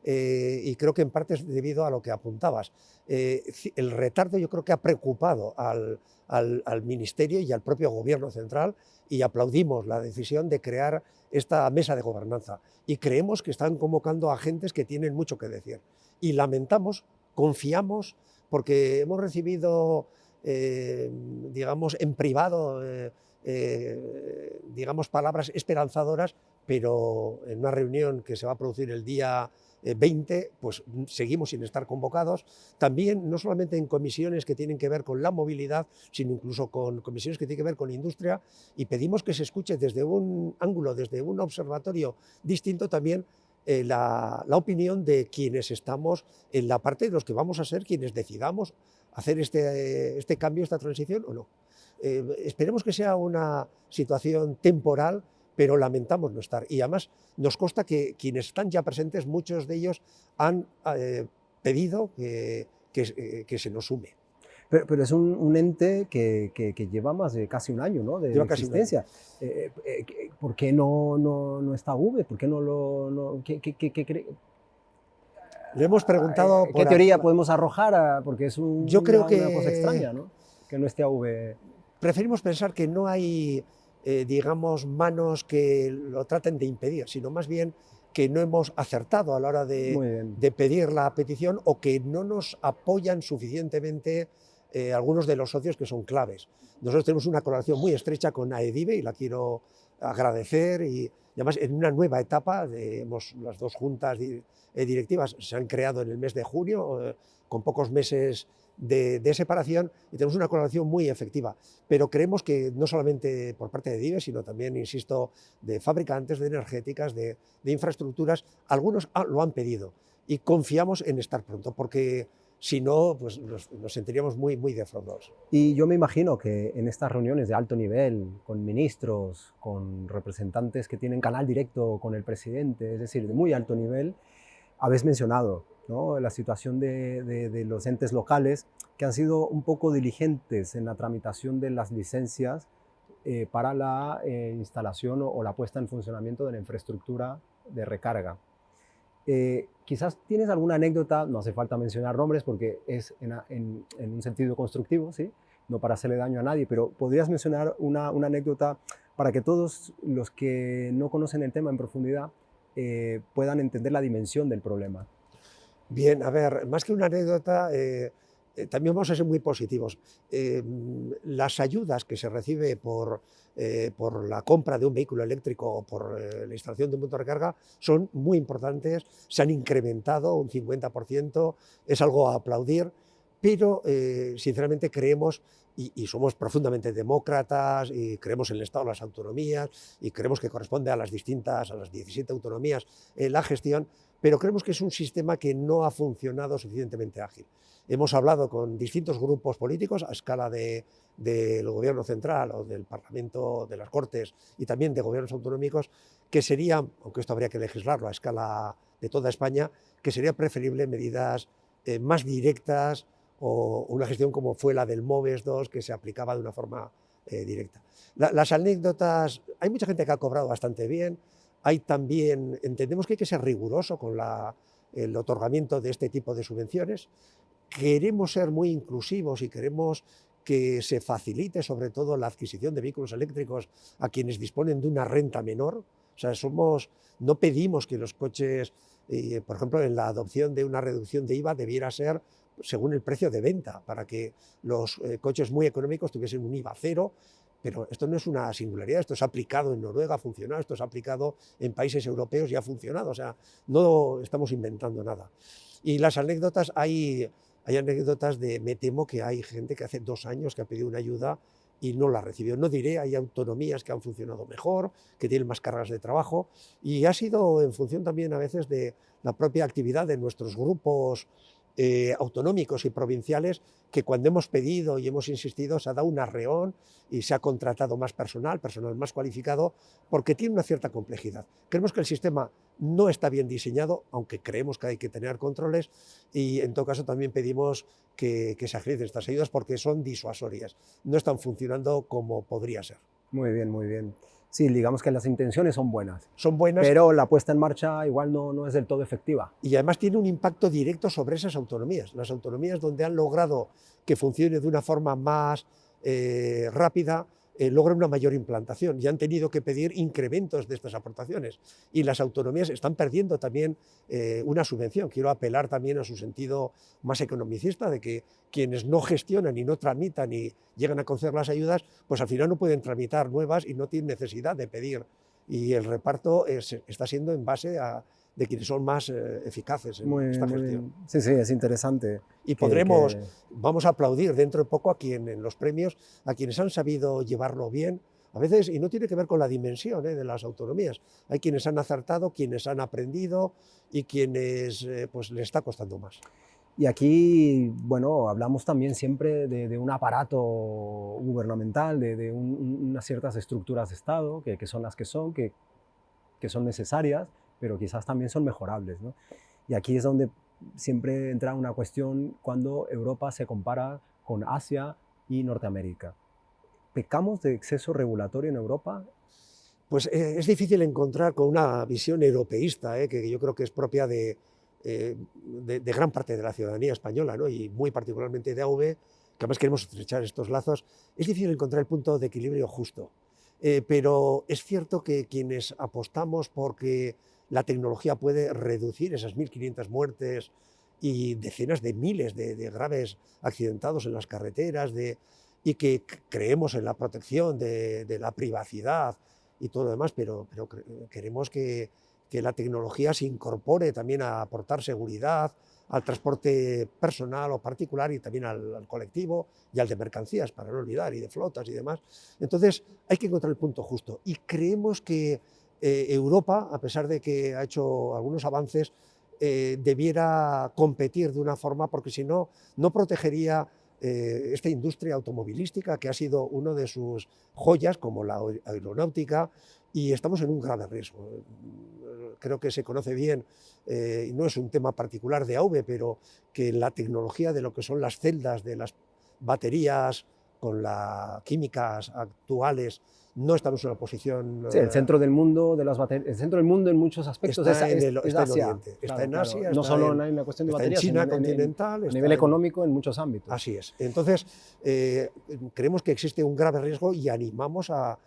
y creo que en parte es debido a lo que apuntabas. El retardo yo creo que ha preocupado al Ministerio y al propio Gobierno central, y aplaudimos la decisión de crear esta mesa de gobernanza y creemos que están convocando a agentes que tienen mucho que decir. Y lamentamos, confiamos, porque hemos recibido, digamos, en privado, digamos, palabras esperanzadoras, pero en una reunión que se va a producir el día 20, pues seguimos sin estar convocados. También, no solamente en comisiones que tienen que ver con la movilidad, sino incluso con comisiones que tienen que ver con industria, y pedimos que se escuche desde un ángulo, desde un observatorio distinto también, la opinión de quienes estamos en la parte de los que vamos a ser quienes decidamos hacer este cambio, esta transición o no. Esperemos que sea una situación temporal, pero lamentamos no estar. Y además nos consta que quienes están ya presentes, muchos de ellos han pedido que se nos sume. Pero es un ente que lleva más de casi un año, ¿no?, de existencia. ¿Por qué no está V? ¿Por qué no lo...? Le hemos preguntado... ¿Qué teoría podemos arrojar? Porque es yo creo una cosa extraña, ¿no?, que no esté V. Preferimos pensar que no hay, digamos, manos que lo traten de impedir, sino más bien que no hemos acertado a la hora de pedir la petición, o que no nos apoyan suficientemente algunos de los socios que son claves. Nosotros tenemos una colaboración muy estrecha con AEDIVE y la quiero agradecer, y además en una nueva etapa, las dos juntas directivas se han creado en el mes de junio, con pocos meses de separación, y tenemos una colaboración muy efectiva. Pero creemos que no solamente por parte de DIVE, sino también, insisto, de fabricantes, de energéticas, de infraestructuras, algunos lo han pedido, y confiamos en estar pronto, porque si no, pues nos sentiríamos muy, muy defraudados. Y yo me imagino que en estas reuniones de alto nivel, con ministros, con representantes que tienen canal directo con el presidente, es decir, de muy alto nivel, habéis mencionado, ¿no?, la situación de los entes locales que han sido un poco diligentes en la tramitación de las licencias para la instalación o la puesta en funcionamiento de la infraestructura de recarga. Quizás tienes alguna anécdota, no hace falta mencionar nombres porque es en un sentido constructivo, ¿sí?, no para hacerle daño a nadie, pero podrías mencionar una anécdota para que todos los que no conocen el tema en profundidad puedan entender la dimensión del problema. Bien, a ver, más que una anécdota, también vamos a ser muy positivos. Las ayudas que se recibe por la compra de un vehículo eléctrico o por la instalación de un punto de recarga son muy importantes, se han incrementado un 50%, es algo a aplaudir, pero sinceramente creemos, y somos profundamente demócratas, y creemos en el Estado, las autonomías, y creemos que corresponde a las 17 autonomías la gestión, pero creemos que es un sistema que no ha funcionado suficientemente ágil. Hemos hablado con distintos grupos políticos a escala del Gobierno central o del Parlamento, de las Cortes, y también de gobiernos autonómicos, que sería, aunque esto habría que legislarlo a escala de toda España, que sería preferible medidas más directas, o una gestión como fue la del MOVES 2, que se aplicaba de una forma directa. Las anécdotas, hay mucha gente que ha cobrado bastante bien. Hay también, entendemos que hay que ser riguroso con el otorgamiento de este tipo de subvenciones. Queremos ser muy inclusivos y queremos que se facilite sobre todo la adquisición de vehículos eléctricos a quienes disponen de una renta menor. O sea, no pedimos que los coches, por ejemplo, en la adopción de una reducción de IVA debiera ser según el precio de venta, para que los coches muy económicos tuviesen un IVA cero. Pero esto no es una singularidad, esto es aplicado en Noruega, ha funcionado, esto es aplicado en países europeos y ha funcionado, o sea, no estamos inventando nada. Y las anécdotas, hay anécdotas me temo que hay gente que hace 2 años que ha pedido una ayuda y no la recibió. No diré, hay autonomías que han funcionado mejor, que tienen más cargas de trabajo, y ha sido en función también a veces de la propia actividad de nuestros grupos autonómicos y provinciales, que cuando hemos pedido y hemos insistido se ha dado un arreón y se ha contratado más personal más cualificado, porque tiene una cierta complejidad. Creemos que el sistema no está bien diseñado, aunque creemos que hay que tener controles, y en todo caso también pedimos que se agilicen estas ayudas porque son disuasorias, no están funcionando como podría ser. Muy bien, muy bien. Sí, digamos que las intenciones son buenas, Son buenas pero la puesta en marcha igual no es del todo efectiva. y además tiene un impacto directo sobre esas autonomías. Las autonomías donde han logrado que funcione de una forma más rápida, logran una mayor implantación y han tenido que pedir incrementos de estas aportaciones. Y las autonomías están perdiendo también una subvención. Quiero apelar también a su sentido más economicista, de que quienes no gestionan y no tramitan y llegan a conceder las ayudas, pues al final no pueden tramitar nuevas y no tienen necesidad de pedir. Y el reparto está siendo en base de quienes son más eficaces en esta Muy gestión. bien. Sí, sí, es interesante. Y que- que- vamos a aplaudir dentro de poco a quien en los premios, a quienes han sabido llevarlo bien, a veces, y no tiene que ver con la dimensión de las autonomías, hay quienes han acertado, quienes han aprendido y quienes pues les está costando más. Y aquí, bueno, hablamos también siempre de un aparato gubernamental, unas ciertas estructuras de Estado, que son las que son necesarias, pero quizás también son mejorables, ¿no? Y aquí es donde siempre entra una cuestión cuando Europa se compara con Asia y Norteamérica. ¿Pecamos de exceso regulatorio en Europa? Pues es difícil encontrar con una visión europeísta, que yo creo que es propia de gran parte de la ciudadanía española, ¿no? Y muy particularmente de AV, que además queremos estrechar estos lazos, es difícil encontrar el punto de equilibrio justo. Pero es cierto que quienes apostamos porque la tecnología puede reducir esas 1.500 muertes y decenas de miles de graves accidentados en las carreteras, y que creemos en la protección de la privacidad y todo lo demás, pero queremos que la tecnología se incorpore también a aportar seguridad al transporte personal o particular y también al colectivo y al de mercancías, para no olvidar, y de flotas y demás. Entonces hay que encontrar el punto justo y creemos que Europa, a pesar de que ha hecho algunos avances, debiera competir de una forma, porque si no, no protegería esta industria automovilística, que ha sido una de sus joyas, como la aeronáutica, y estamos en un grave riesgo. Creo que se conoce bien, y no es un tema particular de AV, pero que la tecnología de lo que son las celdas de las baterías con las químicas actuales, no estamos en una posición... Sí, el centro del mundo de las baterías, el centro del mundo en muchos aspectos está es en Asia. Oriente, está Claro, en claro. Asia, No está solo en la cuestión de está en baterías, China sino continental. a nivel económico en muchos ámbitos. Así es. Entonces, creemos que existe un grave riesgo y animamos a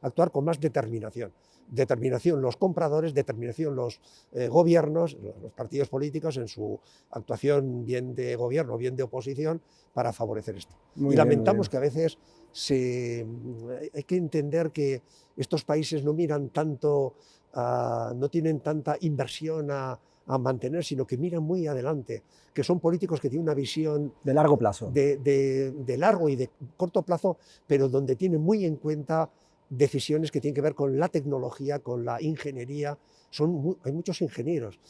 actuar con más determinación. Determinación los compradores, determinación los gobiernos, los partidos políticos en su actuación, bien de gobierno, bien de oposición, para favorecer esto. Muy Y bien, lamentamos que a veces hay que entender que estos países no miran tanto, no tienen tanta inversión a mantener, sino que miran muy adelante, que son políticos que tienen una visión de largo plazo. de largo y de corto plazo, pero donde tienen muy en cuenta decisiones que tienen que ver con la tecnología, con la ingeniería. Hay muchos ingenieros.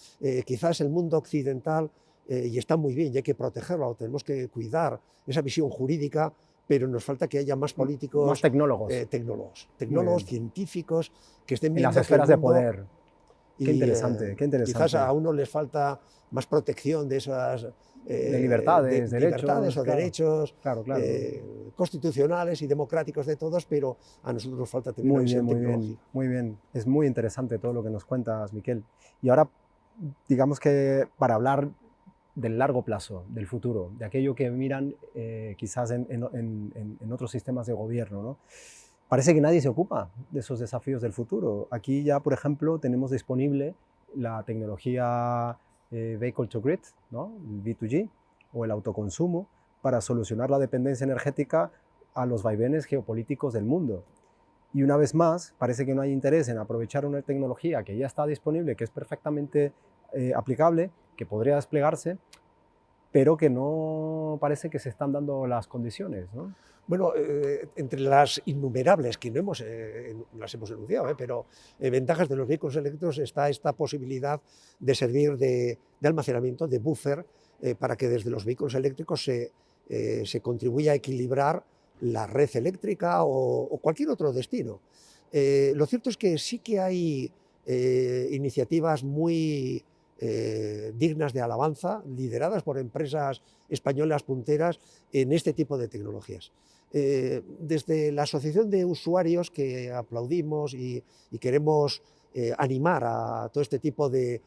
Quizás el mundo occidental, y está muy bien, y hay que protegerlo, tenemos que cuidar esa visión jurídica, pero nos falta que haya más políticos, más tecnólogos, tecnólogos científicos, que estén viendo en las esferas de poder. Qué Y, interesante, qué interesante. Quizás a uno les falta más protección de esas de libertades, libertades o claro, derechos claro. constitucionales y democráticos de todos, pero a nosotros nos falta tener una visión tecnológica. Muy bien. Es muy interesante todo lo que nos cuentas, Miquel. Y ahora, digamos que para hablar del largo plazo, del futuro, de aquello que miran quizás en otros sistemas de gobierno, ¿no? Parece que nadie se ocupa de esos desafíos del futuro. Aquí ya, por ejemplo, tenemos disponible la tecnología Vehicle to Grid, ¿no? El V2G, o el autoconsumo, para solucionar la dependencia energética a los vaivenes geopolíticos del mundo. Y una vez más, parece que no hay interés en aprovechar una tecnología que ya está disponible, que es perfectamente aplicable, que podría desplegarse, pero que no parece que se están dando las condiciones, ¿no? Bueno, entre las innumerables que no las hemos enunciado, pero ventajas de los vehículos eléctricos está esta posibilidad de servir de almacenamiento, de buffer, para que desde los vehículos eléctricos se contribuya a equilibrar la red eléctrica o cualquier otro destino. Lo cierto es que sí que hay iniciativas muy dignas de alabanza, lideradas por empresas españolas punteras en este tipo de tecnologías. Desde la Asociación de Usuarios, que aplaudimos y queremos animar a todo este tipo de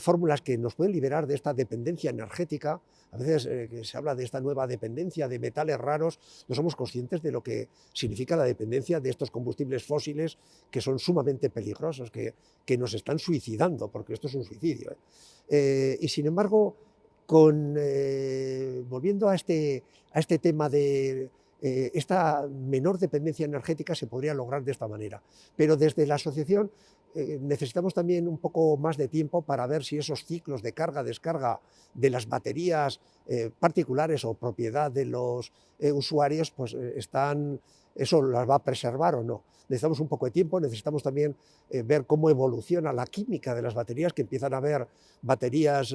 fórmulas que nos pueden liberar de esta dependencia energética. A veces que se habla de esta nueva dependencia de metales raros, no somos conscientes de lo que significa la dependencia de estos combustibles fósiles que son sumamente peligrosos, que nos están suicidando, porque esto es un suicidio. Y sin embargo, volviendo a este tema de esta menor dependencia energética se podría lograr de esta manera. Pero desde la asociación necesitamos también un poco más de tiempo para ver si esos ciclos de carga-descarga de las baterías particulares o propiedad de los usuarios, pues eso las va a preservar o no. Necesitamos un poco de tiempo, necesitamos también ver cómo evoluciona la química de las baterías, que empiezan a haber baterías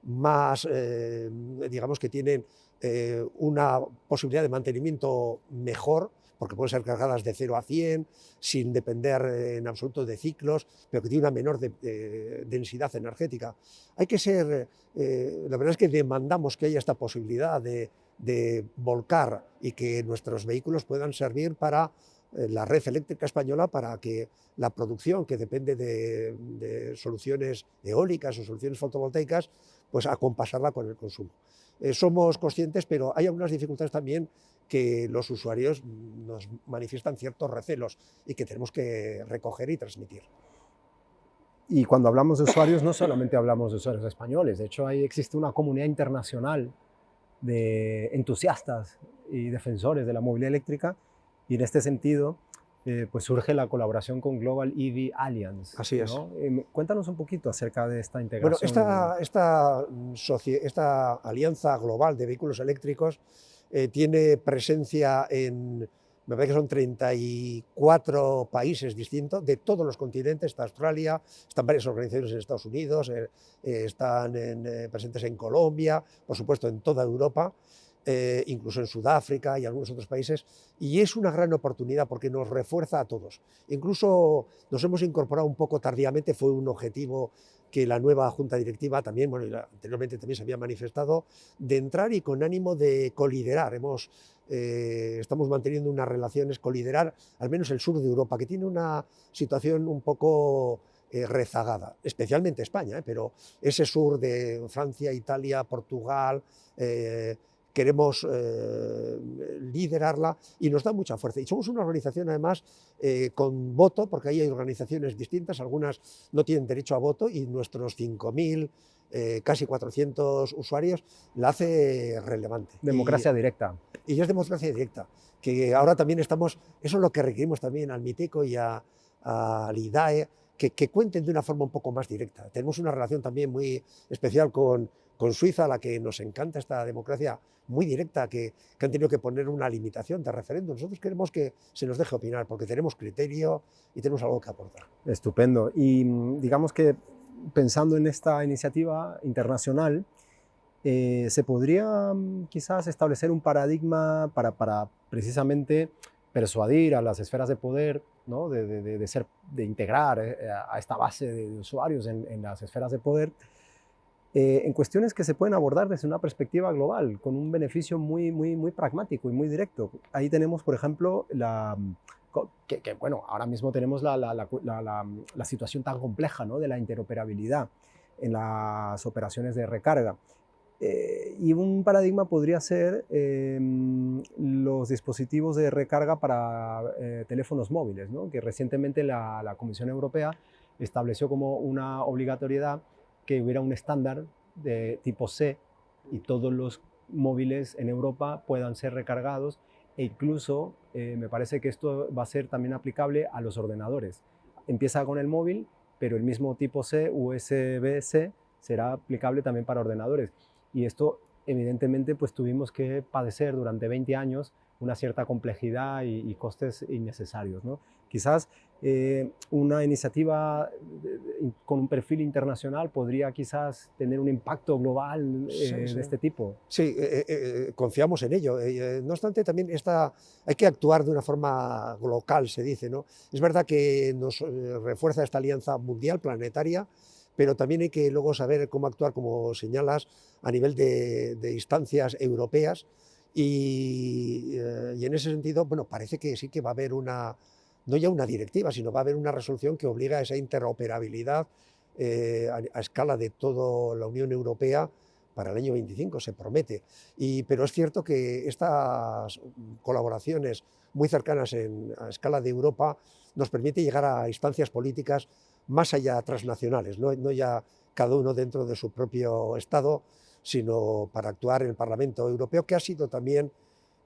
más, digamos que tienen una posibilidad de mantenimiento mejor, porque pueden ser cargadas de 0 a 100, sin depender en absoluto de ciclos, pero que tiene una menor densidad energética. Hay que ser, la verdad es que demandamos que haya esta posibilidad de volcar y que nuestros vehículos puedan servir para la red eléctrica española, para que la producción, que depende de soluciones eólicas o soluciones fotovoltaicas, pues acompasarla con el consumo. Somos conscientes, pero hay algunas dificultades también que los usuarios nos manifiestan ciertos recelos y que tenemos que recoger y transmitir. Y cuando hablamos de usuarios, no solamente hablamos de usuarios españoles, de hecho existe una comunidad internacional de entusiastas y defensores de la movilidad eléctrica, y en este sentido pues surge la colaboración con Global EV Alliance. Así es. ¿No? Cuéntanos un poquito acerca de esta integración. Bueno, esta alianza global de vehículos eléctricos tiene presencia me parece que son 34 países distintos, de todos los continentes. Está Australia, están varias organizaciones en Estados Unidos, están presentes en Colombia, por supuesto en toda Europa, incluso en Sudáfrica y algunos otros países, y es una gran oportunidad porque nos refuerza a todos. Incluso nos hemos incorporado un poco tardíamente, fue un objetivo que la nueva Junta Directiva también, bueno, anteriormente también se había manifestado, de entrar y con ánimo de coliderar. Estamos manteniendo unas relaciones, coliderar al menos el sur de Europa, que tiene una situación un poco rezagada, especialmente España, pero ese sur de Francia, Italia, Portugal, queremos liderarla y nos da mucha fuerza. Y somos una organización además con voto, porque ahí hay organizaciones distintas, algunas no tienen derecho a voto, y nuestros 5.000, casi 400 usuarios la hace relevante. Democracia directa. Y es democracia directa, que ahora también estamos, eso es lo que requerimos también al MITECO y al IDAE, que cuenten de una forma un poco más directa. Tenemos una relación también muy especial con Suiza, a la que nos encanta esta democracia muy directa, que han tenido que poner una limitación de referéndum. Nosotros queremos que se nos deje opinar, porque tenemos criterio y tenemos algo que aportar. Estupendo. Y digamos que pensando en esta iniciativa internacional, se podría quizás establecer un paradigma para precisamente persuadir a las esferas de poder, ¿no? de integrar a esta base de usuarios en las esferas de poder, en cuestiones que se pueden abordar desde una perspectiva global, con un beneficio muy pragmático y muy directo. Ahí tenemos, por ejemplo, bueno, ahora mismo tenemos la situación tan compleja, ¿no? De la interoperabilidad en las operaciones de recarga. Y un paradigma podría ser los dispositivos de recarga para teléfonos móviles, ¿no? Que recientemente la Comisión Europea estableció como una obligatoriedad que hubiera un estándar de tipo C y todos los móviles en Europa puedan ser recargados, e incluso me parece que esto va a ser también aplicable a los ordenadores. Empieza con el móvil, pero el mismo tipo C, USB-C, será aplicable también para ordenadores. Y esto, evidentemente, pues tuvimos que padecer durante 20 años una cierta complejidad y costes innecesarios, ¿no? Quizás una iniciativa con un perfil internacional podría quizás tener un impacto global de este tipo. Sí, confiamos en ello. No obstante, también hay que actuar de una forma local, se dice, ¿no? Es verdad que nos refuerza esta alianza mundial, planetaria, pero también hay que luego saber cómo actuar, como señalas, a nivel de instancias europeas y en ese sentido, bueno, parece que sí que va a haber no ya una directiva, sino va a haber una resolución que obliga a esa interoperabilidad a escala de toda la Unión Europea para el año 25, se promete. Pero es cierto que estas colaboraciones muy cercanas a escala de Europa nos permite llegar a instancias políticas más allá transnacionales, no ya cada uno dentro de su propio Estado, sino para actuar en el Parlamento Europeo, que ha sido también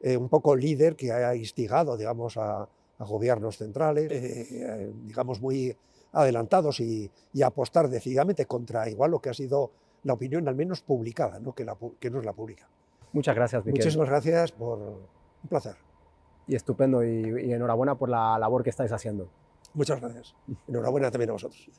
un poco líder, que ha instigado, digamos, a gobiernos centrales, digamos, muy adelantados y apostar decididamente contra igual lo que ha sido la opinión al menos publicada, ¿no? Que no es la pública. Muchas gracias, Miquel. Muchísimas gracias, un placer. Y estupendo, y enhorabuena por la labor que estáis haciendo. Muchas gracias. Enhorabuena también a vosotros.